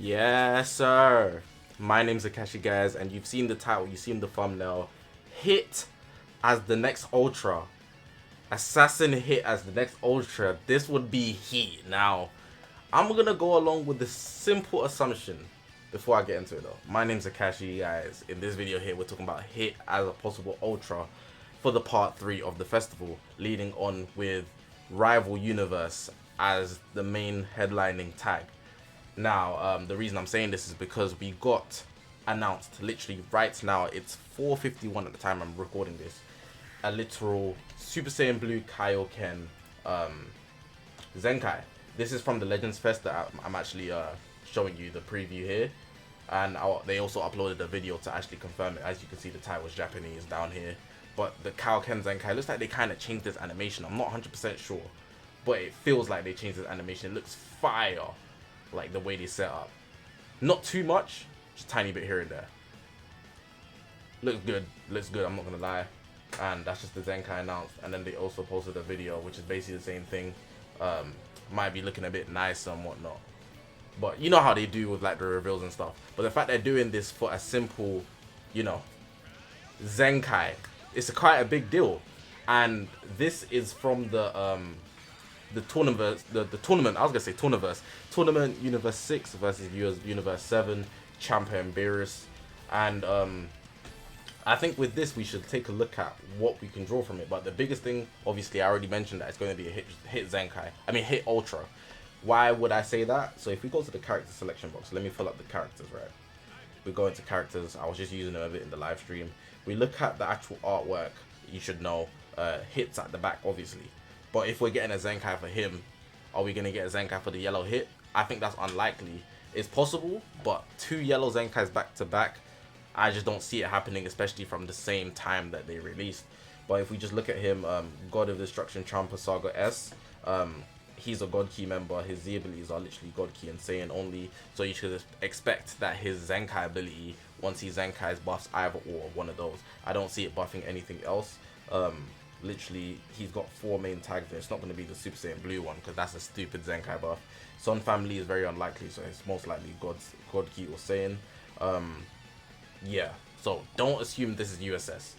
Yes, sir. My name's Zakashi, guys, and you've seen the title, you've seen the thumbnail. Hit as the next Ultra. Assassin hit as the next Ultra. This would be Heat. Now, I'm gonna go along with the simple assumption before I get into it though. My name's Zakashi, guys. In this video here, we're talking about Hit as a possible Ultra for the part 3 of the festival, leading on with Rival Universe as the main headlining tag. Now, the reason I'm saying this is because we got announced literally right now. It's 4:51 at the time I'm recording this. A literal Super Saiyan Blue Kaioken Zenkai. This is from the Legends Festa. I'm actually showing you the preview here, and they also uploaded a video to actually confirm it. As you can see, the title was Japanese down here, but the Kaioken Zenkai looks like they kind of changed this animation. I'm not 100% sure, but it feels like they changed this animation. It looks fire. Like the way they set up, not too much, just a tiny bit here and there. Looks good, I'm not gonna lie. And that's just the Zenkai announced, and then they also posted a video which is basically the same thing. Might be looking a bit nicer and whatnot, but you know how they do with like the reveals and stuff. But the fact they're doing this for a simple, you know, Zenkai, it's quite a big deal. And this is from the tournament, the tournament, I was gonna say tournament Universe 6 versus Universe 7 Champion Beerus. And I think with this we should take a look at what we can draw from it. But the biggest thing, obviously, I already mentioned that it's going to be a hit Zenkai. I mean hit Ultra. Why would I say that? So if we go to the character selection box, let me fill up the characters, right? We go into characters. I was just using them a bit in the live stream. We look at the actual artwork. You should know hits at the back, obviously. But if we're getting a Zenkai for him, are we going to get a Zenkai for the yellow hit? I think that's unlikely. It's possible, but 2 yellow Zenkais back to back, I just don't see it happening, especially from the same time that they released. But if we just look at him, God of Destruction Champa Saga S, he's a God Key member. His Z abilities are literally God Key and Saiyan only, so you should expect that his Zenkai ability, once he Zenkais, buffs either or one of those. I don't see it buffing anything else. Literally, he's got 4 main tags there. It's not going to be the Super Saiyan Blue one, because that's a stupid Zenkai buff. Sun Family is very unlikely, so it's most likely God Key or Saiyan. Yeah, so don't assume this is USS.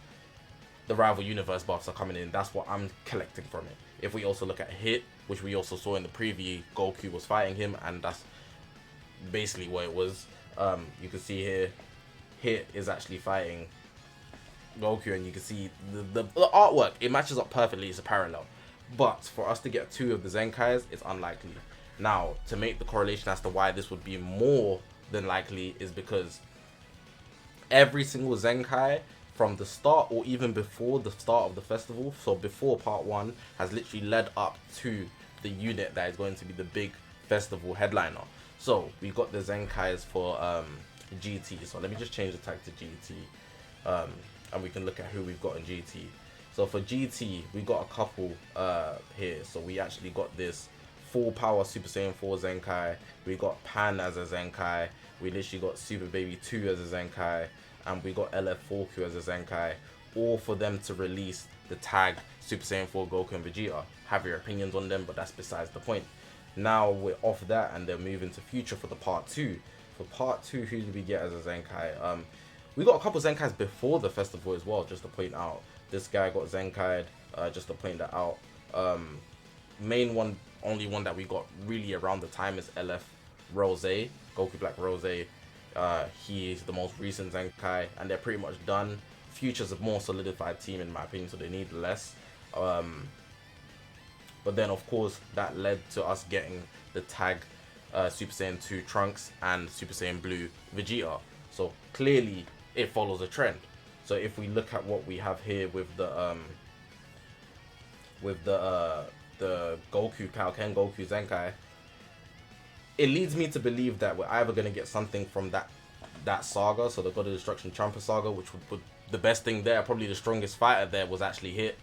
The Rival Universe buffs are coming in. That's what I'm collecting from it. If we also look at Hit, which we also saw in the preview, Goku was fighting him, and that's basically what it was. You can see here, Hit is actually fighting Goku, and you can see the artwork, it matches up perfectly. It's a parallel, but for us to get 2 of the Zenkais, it's unlikely. Now, to make the correlation as to why this would be more than likely is because every single Zenkai from the start, or even before the start of the festival, so before part 1, has literally led up to the unit that is going to be the big festival headliner. So we got the Zenkais for GT. So let me just change the tag to GT, and we can look at who we've got in GT. So for GT, we got a couple here. So we actually got this full power Super Saiyan 4 Zenkai. We got Pan as a Zenkai. We literally got Super Baby 2 as a Zenkai. And we got LF4Q as a Zenkai. All for them to release the tag Super Saiyan 4 Goku and Vegeta. Have your opinions on them, but that's besides the point. Now we're off that, and they're moving to future for the part 2. For part 2, who did we get as a Zenkai? We got a couple Zenkais before the festival as well, just to point out. This guy got Zenkai'd, just to point that out. Main one, only one that we got really around the time is LF Rose, Goku Black Rose. He is the most recent Zenkai, and they're pretty much done. Future's a more solidified team in my opinion, so they need less. But then of course that led to us getting the tag Super Saiyan 2 Trunks and Super Saiyan Blue Vegeta. So clearly it follows a trend. So if we look at what we have here with the Goku Kaioken Goku Zenkai, it leads me to believe that we're either going to get something from that saga, so the God of Destruction Champa saga, which would the best thing there, probably the strongest fighter there was actually Hit,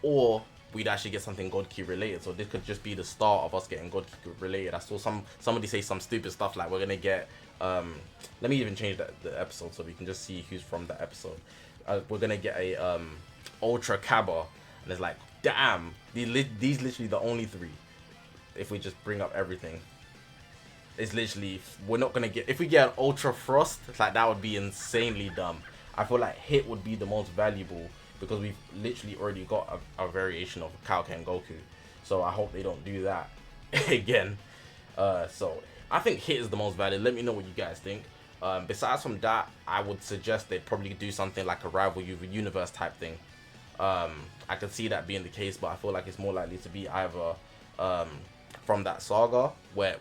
or we'd actually get something God Key related. So this could just be the start of us getting God Key related. I saw somebody say some stupid stuff like we're gonna get let me even change the episode so we can just see who's from that episode. We're gonna get a Ultra Cabba, and it's like, damn, these literally the only 3. If we just bring up everything, It's literally, we're not gonna get, if we get an Ultra Frost, it's like that would be insanely dumb. I feel like Hit would be the most valuable because we've literally already got a variation of Kaioken Goku. So I hope they don't do that again. So I think Hit is the most valid. Let me know what you guys think. Besides from that, I would suggest they'd probably do something like a rival universe type thing. I could see that being the case, but I feel like it's more likely to be either from that saga where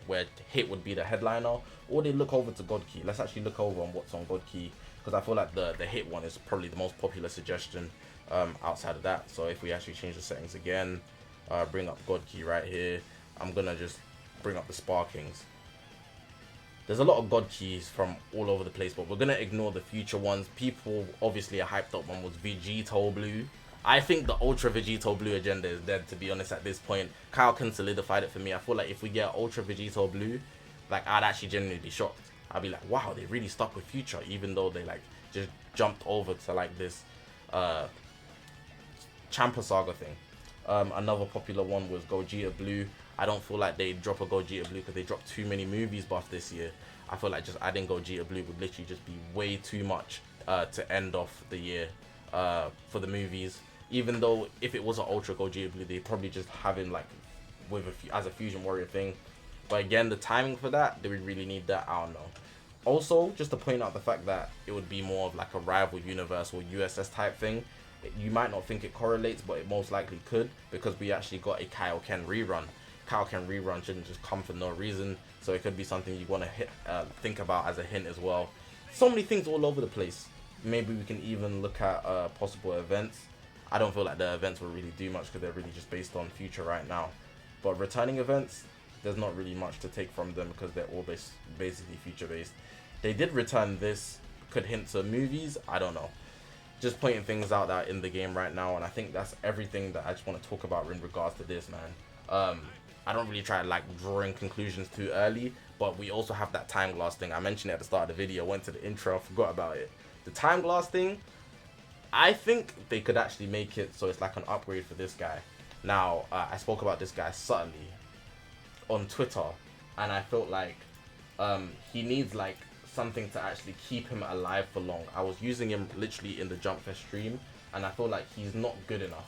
Hit would be the headliner, or they look over to God Key. Let's actually look over on what's on God Key, because I feel like the Hit one is probably the most popular suggestion outside of that. So if we actually change the settings again, bring up God Key right here, I'm gonna just bring up the Sparkings. There's a lot of God Keys from all over the place, but we're gonna ignore the future ones. People obviously a hyped up one was Vegito Blue. I think the Ultra Vegito Blue agenda is dead, to be honest, at this point. Kaioken solidified it for me. I feel like if we get Ultra Vegito Blue, like, I'd actually genuinely be shocked. I'd be like, wow, they really stuck with Future, even though they like just jumped over to like this Champa Saga thing. Another popular one was Gogeta Blue. I don't feel like they drop a Gogeta Blue because they dropped too many movies buff this year. I feel like just adding Gogeta Blue would literally just be way too much to end off the year for the movies. Even though if it was an Ultra Gogeta Blue, they'd probably just have him like with as a Fusion Warrior thing. But again, the timing for that, do we really need that? I don't know. Also, just to point out the fact that it would be more of like a rival universe or USS type thing. You might not think it correlates, but it most likely could, because we actually got a Kaioken rerun. Kaioken rerun shouldn't just come for no reason, so it could be something you want to think about as a hint as well. So many things all over the place. Maybe we can even look at possible events. I don't feel like the events will really do much because they're really just based on future right now. But returning events, there's not really much to take from them because they're all basically future based. They did return this, could hint to movies, I don't know. Just pointing things out that are in the game right now, and I think that's everything that I just want to talk about in regards to this, man. I don't really try like drawing conclusions too early, but we also have that time glass thing. I mentioned it at the start of the video, went to the intro, forgot about it. The time glass thing, I think they could actually make it so it's like an upgrade for this guy. Now, I spoke about this guy subtly on Twitter, and I felt like he needs like something to actually keep him alive for long. I was using him literally in the Jump Fest stream, and I feel like he's not good enough.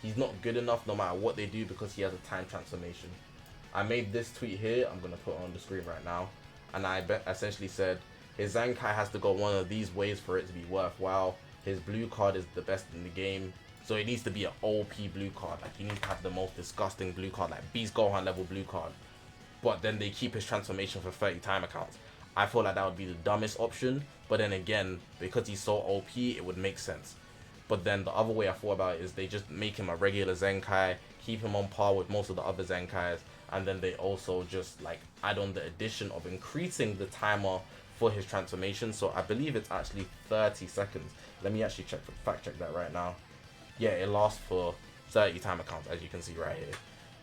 He's not good enough no matter what they do because he has a time transformation. I made this tweet here, I'm going to put it on the screen right now, and I essentially said his Zenkai has to go one of these ways for it to be worthwhile. His blue card is the best in the game, so it needs to be an OP blue card. Like, he needs to have the most disgusting blue card, like Beast Gohan level blue card. But then they keep his transformation for 30 time accounts. I feel like that would be the dumbest option, but then again, because he's so OP, it would make sense. But then the other way I thought about it is they just make him a regular Zenkai, keep him on par with most of the other Zenkais, and then they also just like add on the addition of increasing the timer for his transformation. So I believe it's actually 30 seconds. Let me actually fact check that right now. Yeah, it lasts for 30 time accounts, as you can see right here.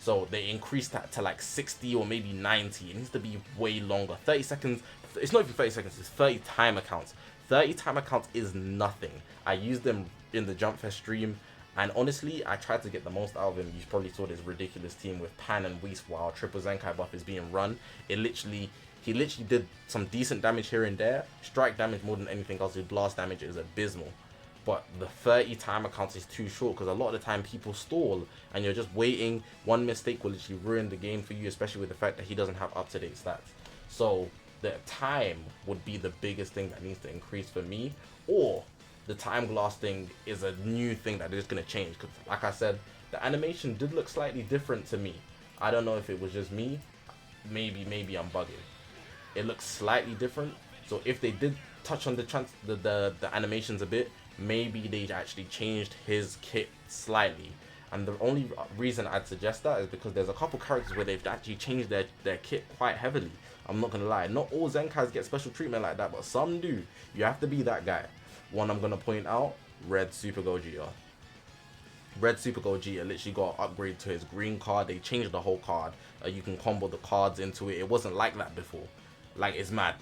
So they increased that to like 60 or maybe 90. It needs to be way longer. 30 seconds, it's not even 30 seconds, it's 30 time accounts. 30 time accounts is nothing. I used them in the Jump Fest stream, and honestly, I tried to get the most out of him. You probably saw this ridiculous team with Pan and Whis while Triple Zenkai buff is being run. He literally did some decent damage here and there. Strike damage more than anything else. His blast damage is abysmal. But the 30 timer counts is too short because a lot of the time people stall and you're just waiting. One mistake will literally ruin the game for you, especially with the fact that he doesn't have up-to-date stats. So the time would be the biggest thing that needs to increase for me, or the time glass thing is a new thing that they're just going to change. Because like I said, the animation did look slightly different to me. I don't know if it was just me. Maybe I'm bugging. It looks slightly different. So if they did touch on the animations a bit, maybe they actually changed his kit slightly. And the only reason I'd suggest that is because there's a couple characters where they've actually changed their kit quite heavily. I'm not gonna lie, not all Zenkais get special treatment like that, but some do. You have to be that guy. One I'm gonna point out, Red Super Gogeta. Red Super Gogeta literally got an upgrade to his green card. They changed the whole card. You can combo the cards into it. It wasn't like that before. Like, it's mad.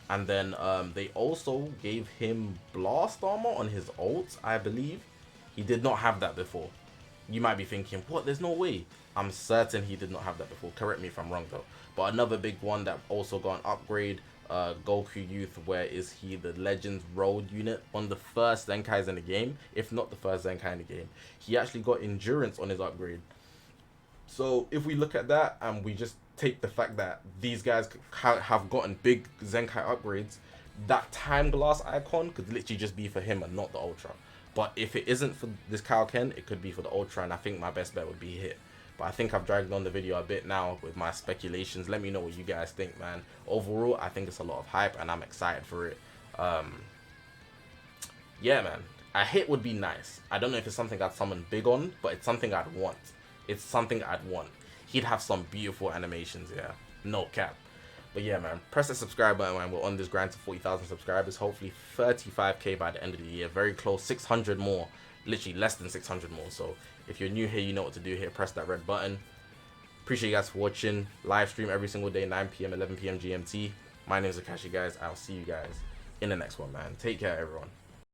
And then they also gave him blast armor on his ults, I believe. He did not have that before. You might be thinking, what? There's no way. I'm certain he did not have that before. Correct me if I'm wrong though. But another big one that also got an upgrade, Goku Youth, where is he the Legends Road unit on the first Zenkais in the game, if not the first Zenkai in the game. He actually got endurance on his upgrade. So if we look at that and we just take the fact that these guys have gotten big Zenkai upgrades, that time glass icon could literally just be for him and not the Ultra. But if it isn't for this Kaioken, it could be for the Ultra, and I think my best bet would be hit. But I think I've dragged on the video a bit now with my speculations. Let me know what you guys think, man. Overall, I think it's a lot of hype, and I'm excited for it. Yeah, man. A hit would be nice. I don't know if it's something I'd summon big on, but it's something I'd want. It's something I'd want. He'd have some beautiful animations, yeah. No cap. But yeah, man, press the subscribe button, man. We're on this grind to 40,000 subscribers. Hopefully 35k by the end of the year. Very close, 600 more. Literally less than 600 more. So if you're new here, you know what to do here. Press that red button. Appreciate you guys for watching. Live stream every single day, 9 p.m., 11 p.m. GMT. My name is Zakashi, guys. I'll see you guys in the next one, man. Take care, everyone.